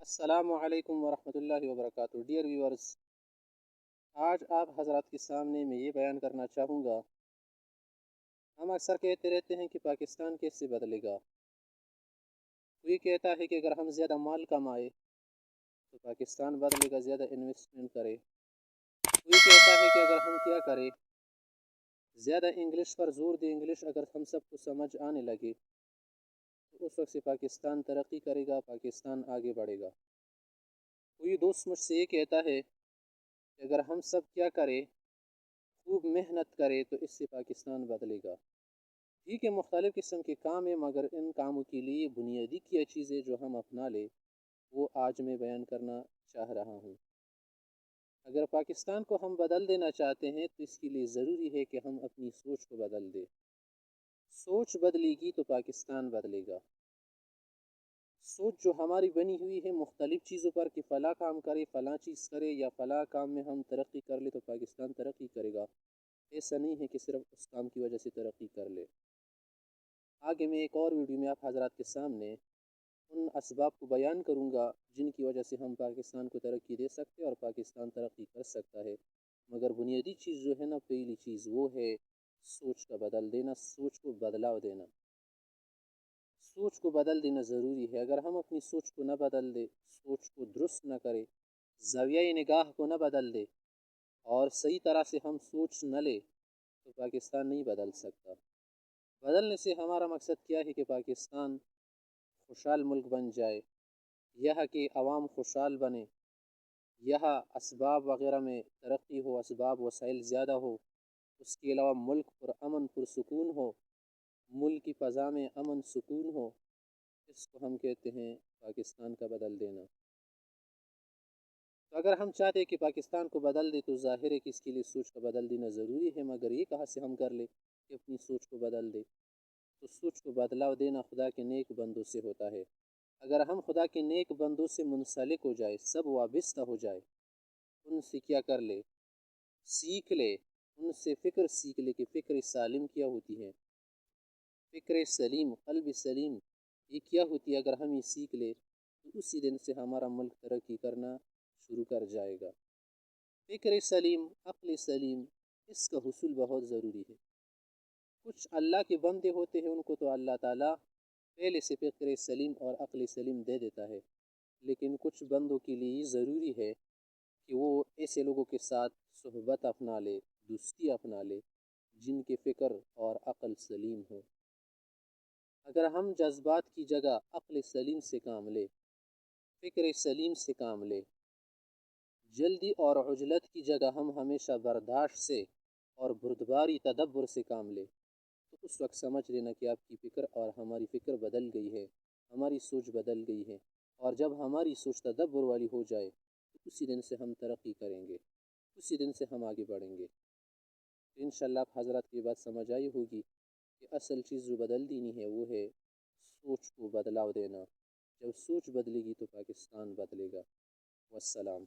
السلام علیکم ورحمۃ اللہ وبرکاتہ ڈیئر ویورز، آج آپ حضرات کے سامنے میں یہ بیان کرنا چاہوں گا۔ ہم اکثر کہتے رہتے ہیں کہ پاکستان کیسے بدلے گا۔ کوئی کہتا ہے کہ اگر ہم زیادہ مال کمائے تو پاکستان بدلے گا، زیادہ انویسٹمنٹ کرے۔ کوئی کہتا ہے کہ اگر ہم کیا کریں، زیادہ انگلش پر زور دیں، انگلش اگر ہم سب کو سمجھ آنے لگے تو اس وقت سے پاکستان ترقی کرے گا، پاکستان آگے بڑھے گا۔ کوئی دوست مجھ سے یہ کہتا ہے کہ اگر ہم سب کیا کریں، خوب محنت کرے تو اس سے پاکستان بدلے گا۔ ٹھیک ہے، مختلف قسم کے کام ہیں، مگر ان کاموں کے لیے بنیادی کیا چیزیں جو ہم اپنا لیں وہ آج میں بیان کرنا چاہ رہا ہوں۔ اگر پاکستان کو ہم بدل دینا چاہتے ہیں تو اس کے لیے ضروری ہے کہ ہم اپنی سوچ کو بدل دیں۔ سوچ بدلے گی تو پاکستان بدلے گا۔ سوچ جو ہماری بنی ہوئی ہے مختلف چیزوں پر کہ فلاں کام کرے، فلاں چیز کرے، یا فلاں کام میں ہم ترقی کر لے تو پاکستان ترقی کرے گا، ایسا نہیں ہے کہ صرف اس کام کی وجہ سے ترقی کر لے۔ آگے میں ایک اور ویڈیو میں آپ حضرات کے سامنے ان اسباب کو بیان کروں گا جن کی وجہ سے ہم پاکستان کو ترقی دے سکتے ہیں اور پاکستان ترقی کر سکتا ہے۔ مگر بنیادی چیز جو ہے نا، پہلی چیز وہ ہے سوچ کا بدل دینا، سوچ کو بدلاؤ دینا۔ سوچ کو بدل دینا ضروری ہے۔ اگر ہم اپنی سوچ کو نہ بدل دے، سوچ کو درست نہ کرے، زاویہ نگاہ کو نہ بدل دے اور صحیح طرح سے ہم سوچ نہ لے تو پاکستان نہیں بدل سکتا۔ بدلنے سے ہمارا مقصد کیا ہے کہ پاکستان خوشحال ملک بن جائے، یہاں کے عوام خوشحال بنے، یہاں اسباب وغیرہ میں ترقی ہو، اسباب وسائل زیادہ ہو، اس کے علاوہ ملک پر امن پرسکون ہو، ملک کی فضا میں امن سکون ہو۔ اس کو ہم کہتے ہیں پاکستان کا بدل دینا۔ تو اگر ہم چاہتے ہیں کہ پاکستان کو بدل دے تو ظاہر ہے کہ اس کے لیے سوچ کا بدل دینا ضروری ہے، مگر یہ کہاں سے ہم کر لیں کہ اپنی سوچ کو بدل دے؟ تو سوچ کو بدلاؤ دینا خدا کے نیک بندوں سے ہوتا ہے۔ اگر ہم خدا کے نیک بندوں سے منسلک ہو جائے، سب وابستہ ہو جائے، ان سے کیا کر لے، سیکھ لے، ان سے فکر سیکھ لے کہ فکر سالم کیا ہوتی ہے، فکر سلیم، قلب سلیم یہ کیا ہوتی ہے، اگر ہم یہ سیکھ لے تو اسی دن سے ہمارا ملک ترقی کرنا شروع کر جائے گا۔ فکر سلیم، عقل سلیم، اس کا حصول بہت ضروری ہے۔ کچھ اللہ کے بندے ہوتے ہیں، ان کو تو اللہ تعالیٰ پہلے سے فکر سلیم اور عقل سلیم دے دیتا ہے، لیکن کچھ بندوں کے لیے یہ ضروری ہے کہ وہ ایسے لوگوں کے ساتھ صحبت اپنا لے، دوستی اپنا لے جن کے فکر اور عقل سلیم ہو۔ اگر ہم جذبات کی جگہ عقل سلیم سے کام لے، فکر سلیم سے کام لے، جلدی اور عجلت کی جگہ ہم ہمیشہ برداشت سے اور بردباری تدبر سے کام لے تو اس وقت سمجھ لینا کہ آپ کی فکر اور ہماری فکر بدل گئی ہے، ہماری سوچ بدل گئی ہے، اور جب ہماری سوچ تدبر والی ہو جائے تو اسی دن سے ہم ترقی کریں گے، اسی دن سے ہم آگے بڑھیں گے۔ انشاءاللہ آپ حضرات کی بات سمجھ آئی ہوگی کہ اصل چیز جو بدل دینی ہے وہ ہے سوچ کو بدلاؤ دینا۔ جب سوچ بدلے گی تو پاکستان بدلے گا۔ والسلام۔